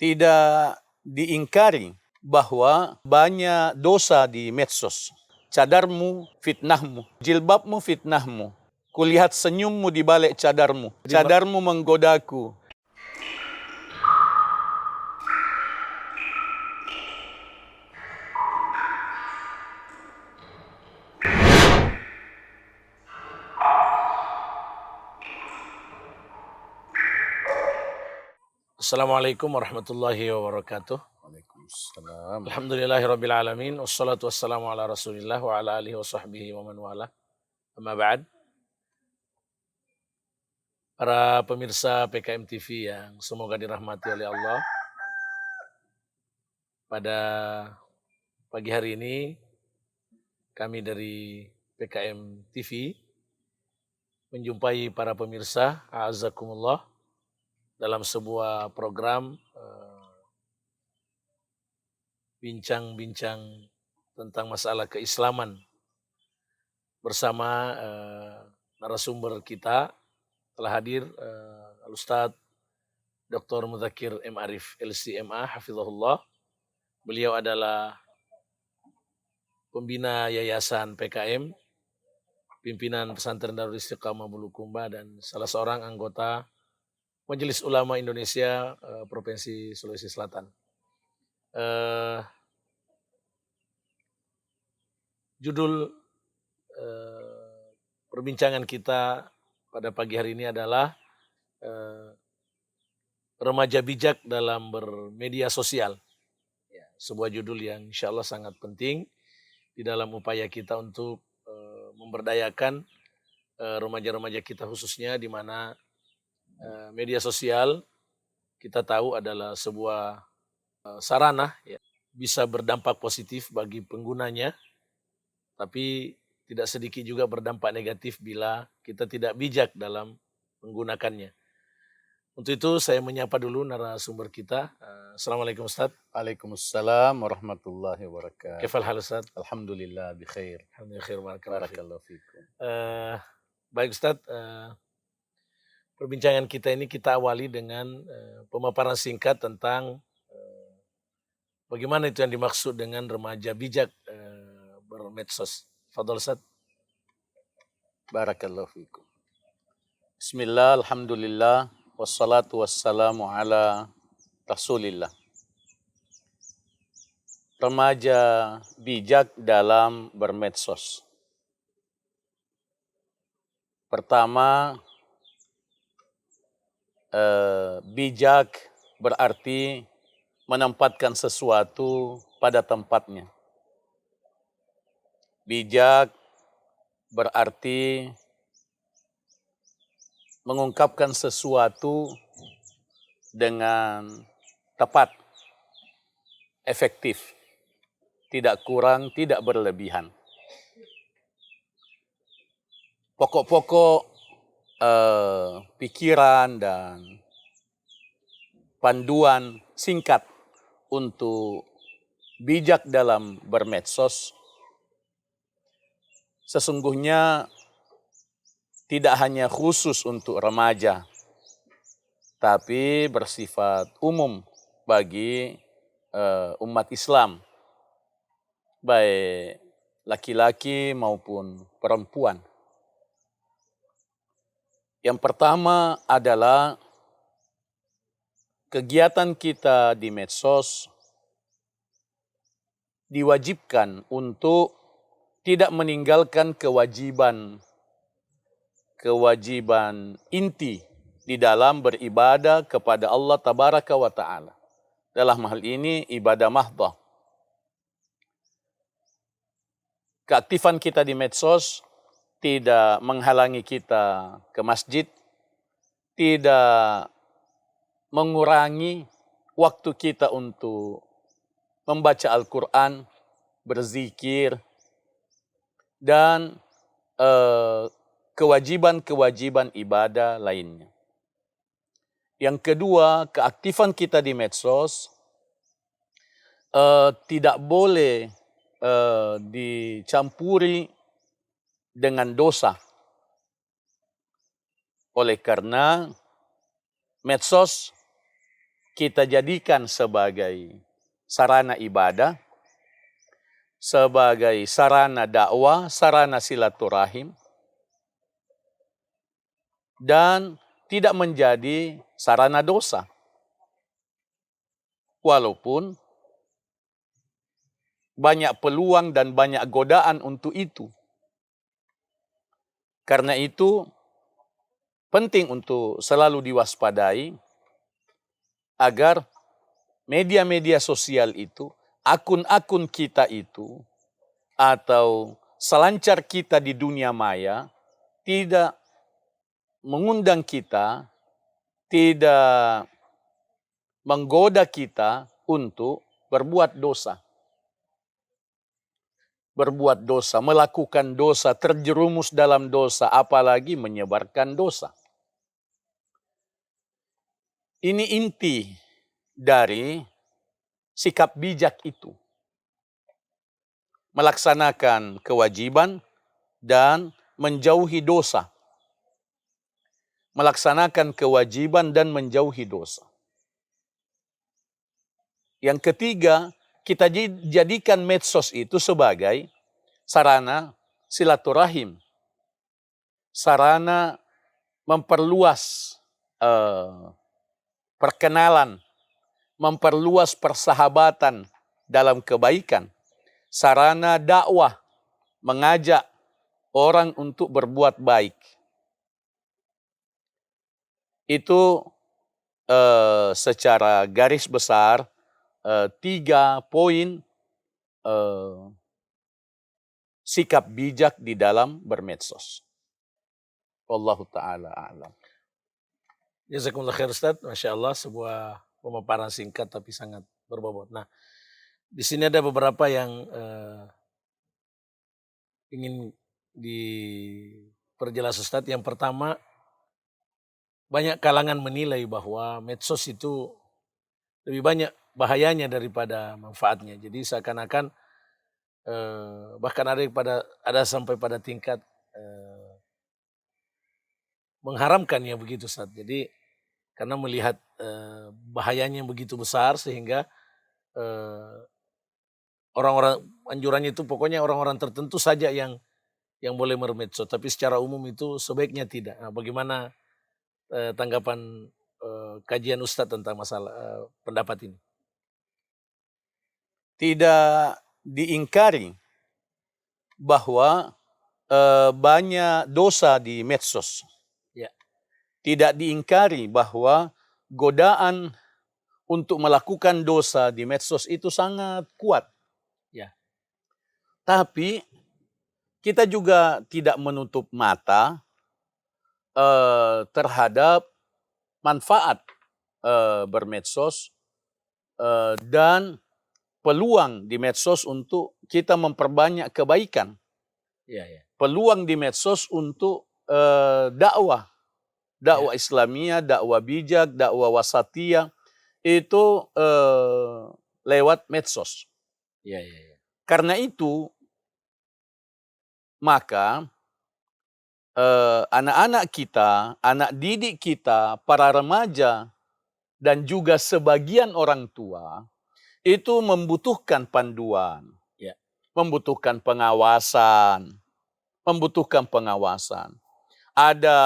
Tidak diingkari bahwa banyak dosa di medsos. Cadarmu fitnahmu, jilbabmu fitnahmu. Kulihat senyummu di balik cadarmu. Cadarmu menggodaku. Assalamualaikum warahmatullahi wabarakatuh. Waalaikumsalam. Alhamdulillahirabbil alamin wassalatu wassalamu ala Rasulillah wa ala alihi wa sahbihi wa man wala. Amma ba'd. Para pemirsa PKM TV yang semoga dirahmati oleh Allah. Pada pagi hari ini kami dari PKM TV menjumpai para pemirsa a'azzakumullah dalam sebuah program bincang-bincang tentang masalah keislaman bersama narasumber kita telah hadir Al-Ustadz Dr. Mudzakkir M. Arif LCMA Hafizahullah. Beliau adalah pembina Yayasan PKM, pimpinan Pesantren Darul Istiqamah Bulukumba, dan salah seorang anggota Majelis Ulama Indonesia Provinsi Sulawesi Selatan. Judul perbincangan kita pada pagi hari ini adalah remaja bijak dalam bermedia sosial. Ya, sebuah judul yang insya Allah sangat penting di dalam upaya kita untuk memberdayakan remaja-remaja kita, khususnya di mana media sosial kita tahu adalah sebuah sarana ya, bisa berdampak positif bagi penggunanya, tapi tidak sedikit juga berdampak negatif bila kita tidak bijak dalam menggunakannya. Untuk itu saya menyapa dulu narasumber kita. Assalamualaikum Ustaz. Waalaikumsalam warahmatullahi wabarakatuh. Kaifal hal Ustaz? Alhamdulillah bikhair. Alhamdulillah khair, Barakallahu fikum. Baik Ustaz, perbincangan kita ini kita awali dengan pemaparan singkat tentang bagaimana itu yang dimaksud dengan remaja bijak bermedsos. Fadhal Ustaz. Barakallahu fikum. Bismillah, alhamdulillah, wassalatu wassalamu ala Rasulillah. Remaja bijak dalam bermedsos. Pertama, bijak berarti menempatkan sesuatu pada tempatnya. Bijak berarti mengungkapkan sesuatu dengan tepat, efektif, tidak kurang, tidak berlebihan. Pokok-pokok pikiran dan panduan singkat untuk bijak dalam bermedsos sesungguhnya tidak hanya khusus untuk remaja, tapi bersifat umum bagi umat Islam, baik laki-laki maupun perempuan. Yang pertama adalah kegiatan kita di medsos diwajibkan untuk tidak meninggalkan kewajiban inti di dalam beribadah kepada Allah Tabaraka wa Ta'ala. Dalam hal ini ibadah mahdhah. Keaktifan kita di medsos tidak menghalangi kita ke masjid, tidak mengurangi waktu kita untuk membaca Al-Quran, berzikir, dan kewajiban-kewajiban ibadah lainnya. Yang kedua, keaktifan kita di medsos tidak boleh dicampuri dengan dosa. Oleh karena medsos kita jadikan sebagai sarana ibadah, sebagai sarana dakwah, sarana silaturahim, dan tidak menjadi sarana dosa. Walaupun banyak peluang dan banyak godaan untuk itu. Karena itu penting untuk selalu diwaspadai agar media-media sosial itu, akun-akun kita itu, atau selancar kita di dunia maya tidak mengundang kita, tidak menggoda kita untuk berbuat dosa. Berbuat dosa, melakukan dosa, terjerumus dalam dosa, apalagi menyebarkan dosa. Ini inti dari sikap bijak itu. Melaksanakan kewajiban dan menjauhi dosa. Melaksanakan kewajiban dan menjauhi dosa. Yang ketiga, kita jadikan medsos itu sebagai sarana silaturahim, sarana memperluas perkenalan, memperluas persahabatan dalam kebaikan, sarana dakwah, mengajak orang untuk berbuat baik. Itu secara garis besar 3 poin sikap bijak di dalam bermedsos. Wallahu ta'ala a'lam. Jazakumullah khair Ustaz, Masya Allah, sebuah pemaparan singkat tapi sangat berbobot. Nah, di sini ada beberapa yang ingin diperjelas Ustaz. Yang pertama, banyak kalangan menilai bahwa medsos itu lebih banyak bahayanya daripada manfaatnya. Jadi seakan-akan bahkan ada sampai pada tingkat mengharamkan yang begitu Ustaz. Jadi karena melihat bahayanya yang begitu besar sehingga orang-orang anjurannya itu pokoknya orang-orang tertentu saja yang boleh bermedsos, tapi secara umum itu sebaiknya tidak. Nah, bagaimana tanggapan kajian Ustadz tentang masalah pendapat ini? Tidak diingkari bahwa banyak dosa di medsos. Ya. Tidak diingkari bahwa godaan untuk melakukan dosa di medsos itu sangat kuat. Ya. Tapi kita juga tidak menutup mata terhadap manfaat bermedsos dan peluang di medsos untuk kita memperbanyak kebaikan. Ya, ya. Peluang di medsos untuk dakwah Islamiyah, dakwah bijak, dakwah wasatiyah itu lewat medsos. Ya, ya, ya. Karena itu maka anak-anak kita, anak didik kita, para remaja dan juga sebagian orang tua itu membutuhkan panduan, Ya. membutuhkan pengawasan. Ada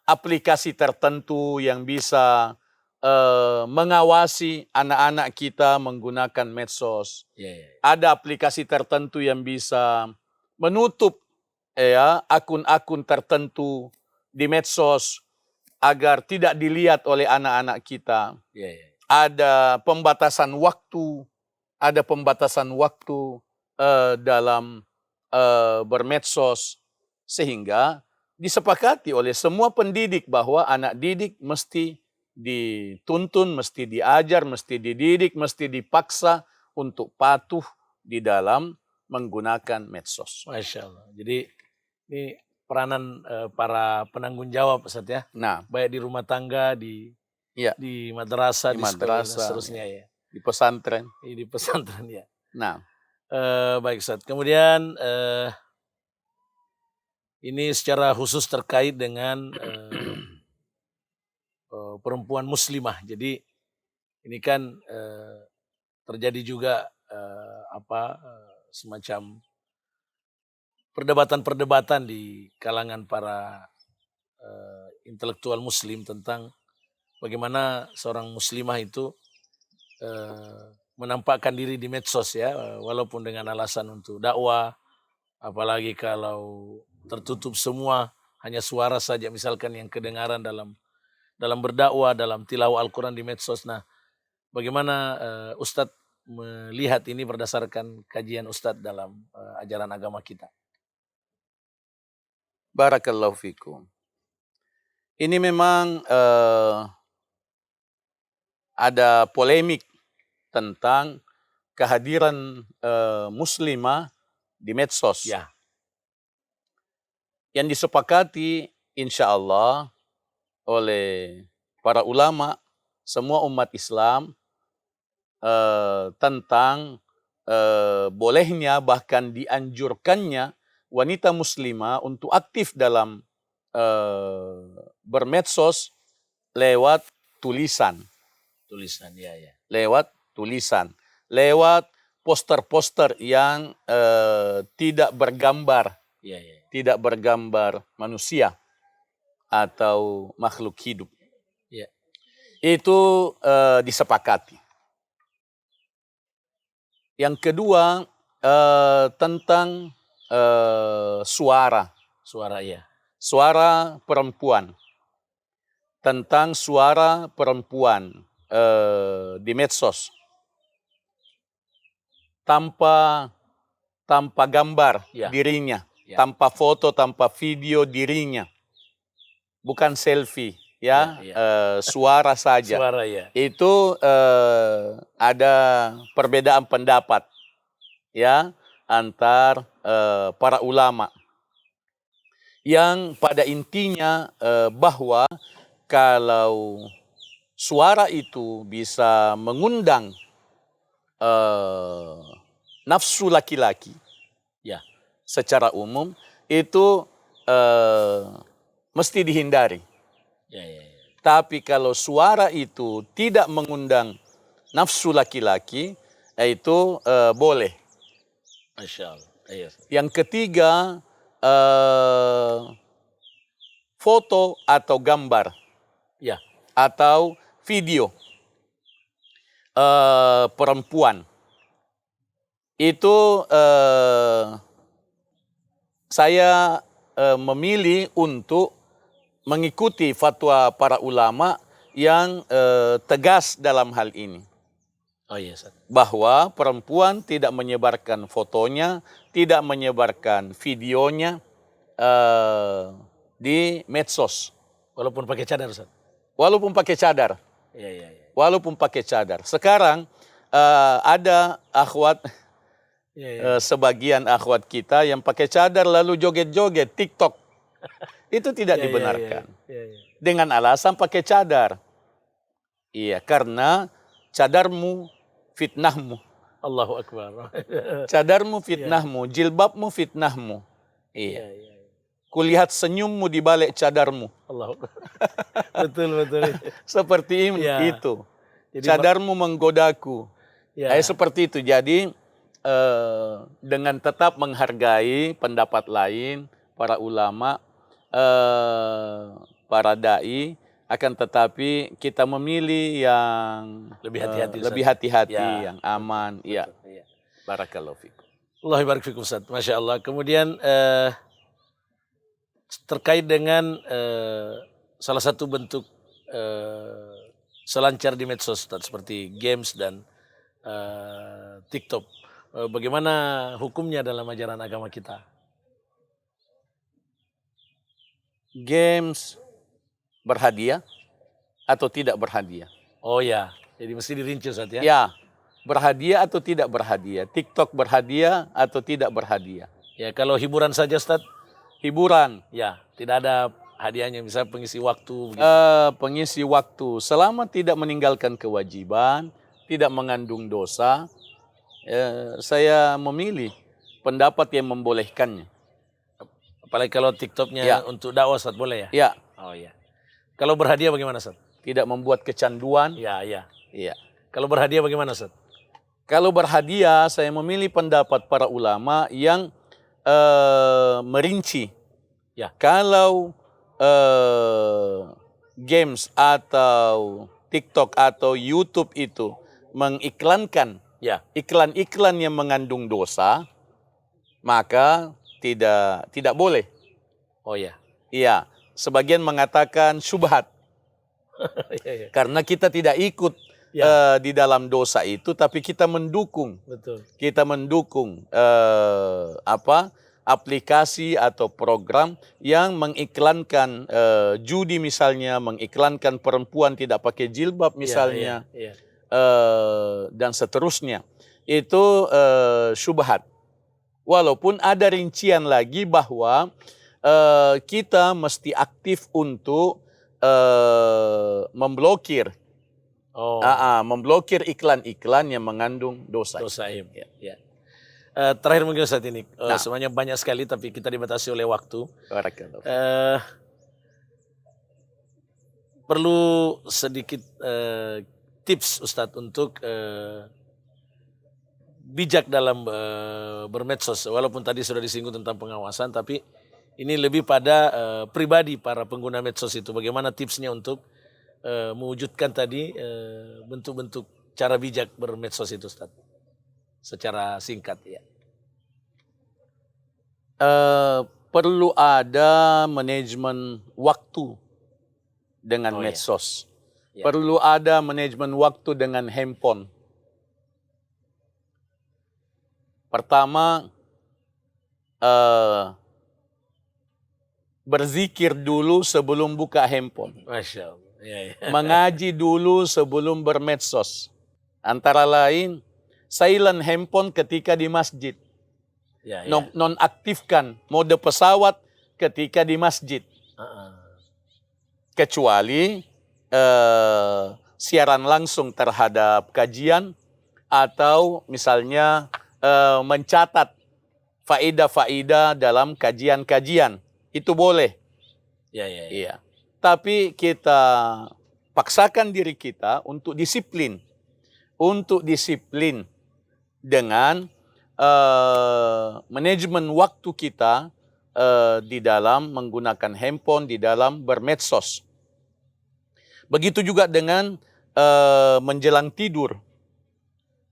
aplikasi tertentu yang bisa mengawasi anak-anak kita menggunakan medsos. Ya, ya, ya. Ada aplikasi tertentu yang bisa menutup akun-akun tertentu di medsos agar tidak dilihat oleh anak-anak kita. Ya, ya. Ada pembatasan waktu dalam bermedsos, sehingga disepakati oleh semua pendidik bahwa anak didik mesti dituntun, mesti diajar, mesti dididik, mesti dipaksa untuk patuh di dalam menggunakan medsos. Masya Allah. Jadi ini peranan para penanggung jawab Ustaz ya. Nah, Baik di rumah tangga, di madrasah, di sekolah dan seterusnya ya. Di pesantren. Di pesantren ya. Nah, baik Ustaz. Kemudian ini secara khusus terkait dengan perempuan muslimah. Jadi ini kan terjadi juga semacam perdebatan-perdebatan di kalangan para intelektual Muslim tentang bagaimana seorang Muslimah itu menampakkan diri di medsos ya, walaupun dengan alasan untuk dakwah, apalagi kalau tertutup semua, hanya suara saja misalkan yang kedengaran dalam berdakwah, dalam tilawah Al-Quran di medsos. Nah, bagaimana Ustadz melihat ini berdasarkan kajian Ustadz dalam ajaran agama kita? Barakallahu fikum. Ini memang ada polemik tentang kehadiran muslimah di medsos. Ya, Yang disepakati insya Allah oleh para ulama, semua umat Islam tentang bolehnya bahkan dianjurkannya wanita muslimah untuk aktif dalam bermedsos lewat tulisan. ya. Lewat tulisan. Lewat poster-poster yang tidak bergambar. Ya. Tidak bergambar manusia atau makhluk hidup. Ya. Itu disepakati. Yang kedua tentang suara Ya. suara perempuan. Tentang suara perempuan di medsos. Tanpa gambar dirinya. Ya. Tanpa foto, tanpa video dirinya. Bukan selfie. Ya. Suara saja. Suara ya. Itu ada perbedaan pendapat ya antar para ulama yang pada intinya bahwa kalau suara itu bisa mengundang nafsu laki-laki Ya. secara umum itu mesti dihindari. Ya. Tapi kalau suara itu tidak mengundang nafsu laki-laki, itu boleh. Masya Allah. Iya. Yang ketiga, foto atau gambar, Ya. atau video perempuan. Itu saya memilih untuk mengikuti fatwa para ulama yang tegas dalam hal ini. Oh iya, Ustaz. Bahwa perempuan tidak menyebarkan fotonya, tidak menyebarkan videonya di medsos. Walaupun pakai cadar, Ustaz. Walaupun pakai cadar. Iya. Walaupun pakai cadar. Sekarang ada akhwat, sebagian akhwat kita yang pakai cadar lalu joget-joget TikTok. Itu tidak dibenarkan. Iya. Dengan alasan pakai cadar. Iya, karena cadarmu fitnahmu. Allahu Akbar. Cadarmu fitnahmu, jilbabmu fitnahmu. Iya. Iya. Kulihat senyummu di balik cadarmu. Allahu Akbar. Betul. Seperti itu. Jadi, cadarmu menggodaku. Ya. Seperti itu. Jadi dengan tetap menghargai pendapat lain, para ulama, para dai, akan tetapi kita memilih yang lebih hati-hati, yang aman. Iya. Barakallahu fikum. Allahu barik fikum, Ustaz. Masya Allah. Kemudian terkait dengan salah satu bentuk selancar di medsos, Ustaz, seperti games dan TikTok. Bagaimana hukumnya dalam ajaran agama kita? Games berhadiah atau tidak berhadiah? Oh ya, jadi mesti dirinci, Ustaz, ya? Ya, berhadiah atau tidak berhadiah? TikTok berhadiah atau tidak berhadiah? Ya, kalau hiburan saja, Ustaz? Hiburan. Ya, tidak ada hadiahnya, misalnya pengisi waktu. Begitu. Pengisi waktu, selama tidak meninggalkan kewajiban, tidak mengandung dosa, saya memilih pendapat yang membolehkannya. Apalagi kalau TikToknya untuk dakwah, Ustaz, boleh ya? Ya. Oh ya. Kalau berhadiah bagaimana, Ustaz? Tidak membuat kecanduan. Ya. Iya. Kalau berhadiah bagaimana, Ustaz? Kalau berhadiah, saya memilih pendapat para ulama yang merinci. Ya. Kalau games atau TikTok atau YouTube itu mengiklankan Ya. iklan-iklan yang mengandung dosa, maka tidak boleh. Oh ya. Iya, sebagian mengatakan syubhat. Ya, ya. Karena kita tidak ikut Ya. di dalam dosa itu, tapi kita mendukung. Betul. Kita mendukung aplikasi atau program yang mengiklankan judi misalnya, mengiklankan perempuan tidak pakai jilbab misalnya, Ya. dan seterusnya. Itu syubhat. Walaupun ada rincian lagi bahwa kita mesti aktif untuk memblokir. Oh. Memblokir iklan-iklan yang mengandung dosa. Dosa. Ya. Terakhir mungkin saat ini, Nah. semuanya banyak sekali tapi kita dibatasi oleh waktu. Barakallahu. Perlu sedikit tips Ustadz untuk bijak dalam bermedsos. Walaupun tadi sudah disinggung tentang pengawasan, tapi ini lebih pada pribadi para pengguna medsos itu. Bagaimana tipsnya untuk mewujudkan tadi bentuk-bentuk cara bijak bermedsos itu, Ustaz? Secara singkat ya. Perlu ada manajemen waktu dengan Oh, medsos. Ya. Perlu ada manajemen waktu dengan handphone. Pertama, berzikir dulu sebelum buka handphone. Masya Allah. Ya. Mengaji dulu sebelum bermedsos. Antara lain, silent handphone ketika di masjid. Ya. Nonaktifkan mode pesawat ketika di masjid. Kecuali siaran langsung terhadap kajian atau misalnya mencatat faedah-faedah dalam kajian-kajian. Itu boleh. Ya. Iya. Tapi kita paksakan diri kita untuk disiplin. Untuk disiplin dengan manajemen waktu kita di dalam menggunakan handphone, di dalam bermedsos. Begitu juga dengan menjelang tidur.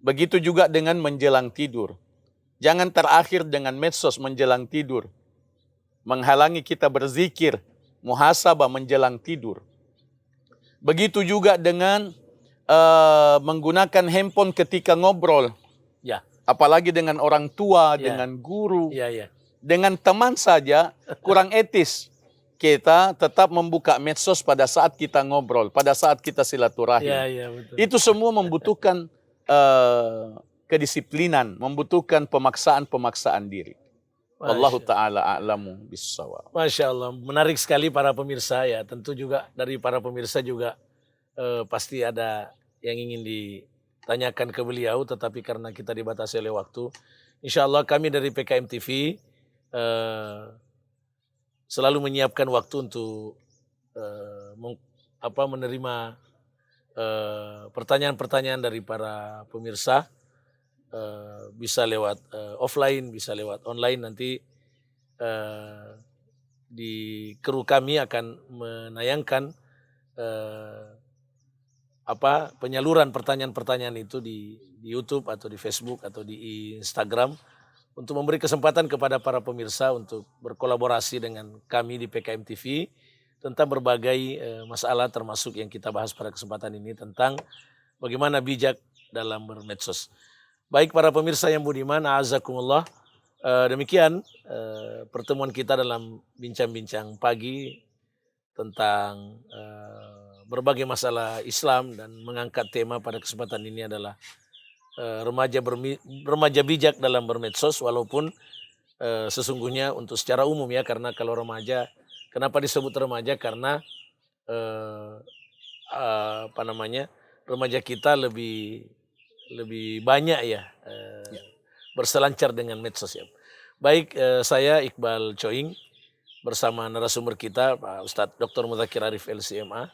Begitu juga dengan menjelang tidur. Jangan terakhir dengan medsos menjelang tidur. Menghalangi kita berzikir, muhasabah menjelang tidur. Begitu juga dengan menggunakan handphone ketika ngobrol. Ya. Apalagi dengan orang tua, Ya. dengan guru, Ya. dengan teman saja kurang etis. Kita tetap membuka medsos pada saat kita ngobrol, pada saat kita silaturahim. Ya, betul. Itu semua membutuhkan kedisiplinan, membutuhkan pemaksaan diri. Wallahu ta'ala a'lamu bissawab. Masya Allah, menarik sekali para pemirsa ya. Tentu juga dari para pemirsa juga pasti ada yang ingin ditanyakan ke beliau, tetapi karena kita dibatasi oleh waktu, insya Allah kami dari PKM TV selalu menyiapkan waktu untuk menerima pertanyaan-pertanyaan dari para pemirsa. Bisa lewat offline, bisa lewat online. Nanti di kru kami akan menayangkan penyaluran pertanyaan-pertanyaan itu di YouTube atau di Facebook atau di Instagram untuk memberi kesempatan kepada para pemirsa untuk berkolaborasi dengan kami di PKM TV tentang berbagai masalah termasuk yang kita bahas pada kesempatan ini tentang bagaimana bijak dalam bermedsos. Baik para pemirsa yang budiman, a'azakumullah, demikian pertemuan kita dalam bincang-bincang pagi tentang berbagai masalah Islam dan mengangkat tema pada kesempatan ini adalah remaja bijak dalam bermedsos, walaupun sesungguhnya untuk secara umum ya, karena kalau remaja, kenapa disebut remaja? Karena remaja kita lebih banyak ya berselancar dengan medsos ya. Baik, saya Iqbal Choing bersama narasumber kita Pak Ustadz Dr. Mudzakkir Arif LCMA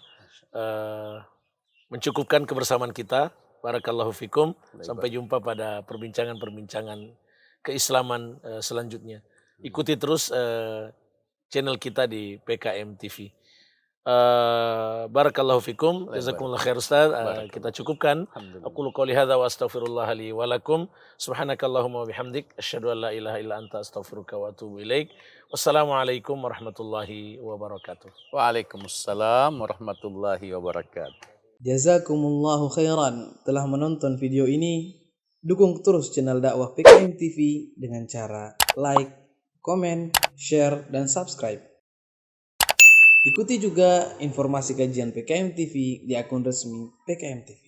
mencukupkan kebersamaan kita. Barakallahu fikum. Sampai jumpa pada perbincangan-perbincangan keislaman selanjutnya. Ikuti terus channel kita di PKM TV. Barakallahu fikum. Jazakumullah khair Ustaz. Kita cukupkan. Aqulu qouli hadza wa astaghfirullah li wa lakum. Subhanakallahumma wa bihamdik asyhadu an la ilaha illa anta astaghfiruka wa atubu ilaik. Wassalamualaikum warahmatullahi wabarakatuh. Waalaikumsalam warahmatullahi wabarakatuh. Jazakumullahu khairan telah menonton video ini. Dukung terus channel dakwah PKM TV dengan cara like, komen, share, dan subscribe. Ikuti juga informasi kajian PKM TV di akun resmi PKM TV.